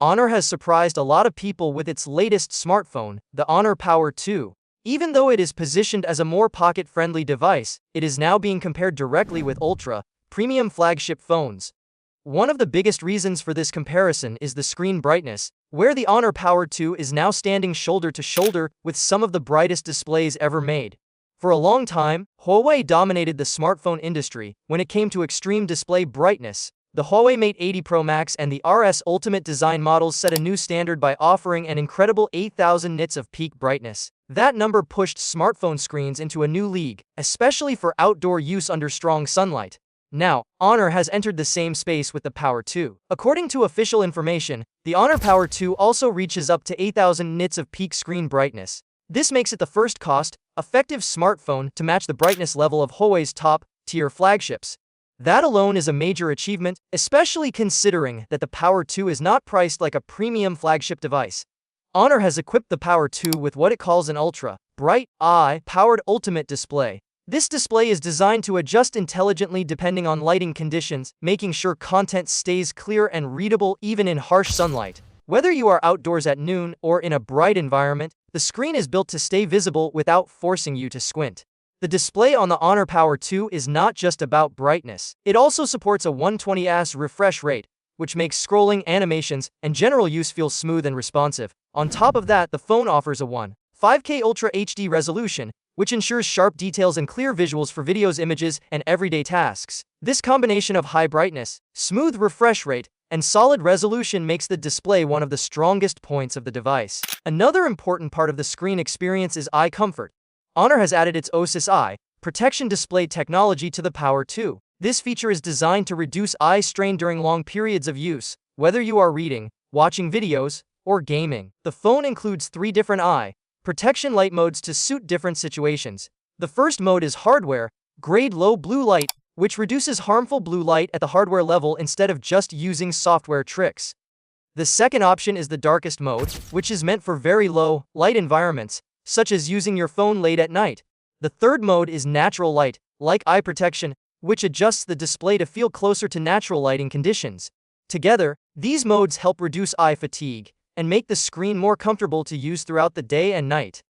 Honor has surprised a lot of people with its latest smartphone, the Honor Power 2. Even though it is positioned as a more pocket-friendly device, it is now being compared directly with ultra, premium flagship phones. One of the biggest reasons for this comparison is the screen brightness, where the Honor Power 2 is now standing shoulder to shoulder with some of the brightest displays ever made. For a long time, Huawei dominated the smartphone industry when it came to extreme display brightness. The Huawei Mate 80 Pro Max and the RS Ultimate design models set a new standard by offering an incredible 8,000 nits of peak brightness. That number pushed smartphone screens into a new league, especially for outdoor use under strong sunlight. Now, Honor has entered the same space with the Power 2. According to official information, the Honor Power 2 also reaches up to 8,000 nits of peak screen brightness. This makes it the first cost-effective smartphone to match the brightness level of Huawei's top-tier flagships. That alone is a major achievement, especially considering that the Power 2 is not priced like a premium flagship device. Honor has equipped the Power 2 with what it calls an ultra-bright, eye-powered ultimate display. This display is designed to adjust intelligently depending on lighting conditions, making sure content stays clear and readable even in harsh sunlight. Whether you are outdoors at noon or in a bright environment, the screen is built to stay visible without forcing you to squint. The display on the Honor Power 2 is not just about brightness. It also supports a 120Hz refresh rate, which makes scrolling, animations, and general use feel smooth and responsive. On top of that, the phone offers a 1.5K Ultra HD resolution, which ensures sharp details and clear visuals for videos, images, and everyday tasks. This combination of high brightness, smooth refresh rate, and solid resolution makes the display one of the strongest points of the device. Another important part of the screen experience is eye comfort. Honor has added its OSIS eye protection display technology to the Power 2. This feature is designed to reduce eye strain during long periods of use, whether you are reading, watching videos, or gaming. The phone includes 3 different eye protection light modes to suit different situations. The first mode is hardware-grade low blue light, which reduces harmful blue light at the hardware level instead of just using software tricks. The second option is the darkest mode, which is meant for very low light environments, such as using your phone late at night. The third mode is natural light, like eye protection, which adjusts the display to feel closer to natural lighting conditions. Together, these modes help reduce eye fatigue and make the screen more comfortable to use throughout the day and night.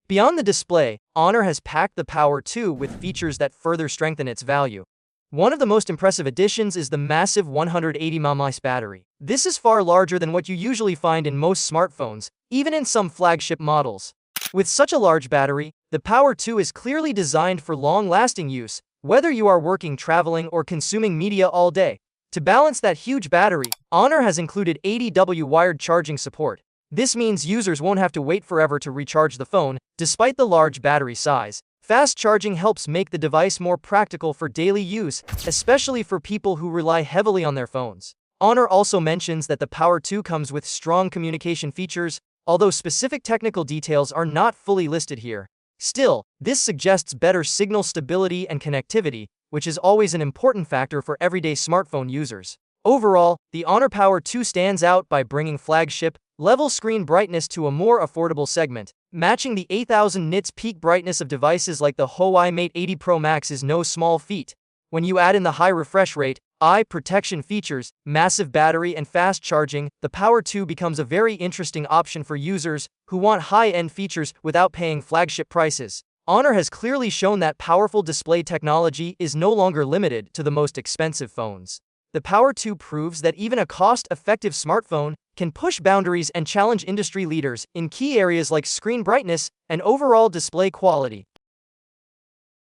Beyond the display, Honor has packed the Power 2 with features that further strengthen its value. One of the most impressive additions is the massive 180 mAh battery. This is far larger than what you usually find in most smartphones, even in some flagship models. With such a large battery, the Power 2 is clearly designed for long-lasting use, whether you are working, traveling, or consuming media all day. To balance that huge battery, Honor has included 80W wired charging support. This means users won't have to wait forever to recharge the phone, despite the large battery size. Fast charging helps make the device more practical for daily use, especially for people who rely heavily on their phones. Honor also mentions that the Power 2 comes with strong communication features, although specific technical details are not fully listed here. Still, this suggests better signal stability and connectivity, which is always an important factor for everyday smartphone users. Overall, the Honor Power 2 stands out by bringing flagship-level screen brightness to a more affordable segment. Matching the 8,000 nits peak brightness of devices like the Huawei Mate 80 Pro Max is no small feat. When you add in the high refresh rate, eye protection features, massive battery, and fast charging, the Power 2 becomes a very interesting option for users who want high-end features without paying flagship prices. Honor has clearly shown that powerful display technology is no longer limited to the most expensive phones. The Power 2 proves that even a cost-effective smartphone can push boundaries and challenge industry leaders in key areas like screen brightness and overall display quality.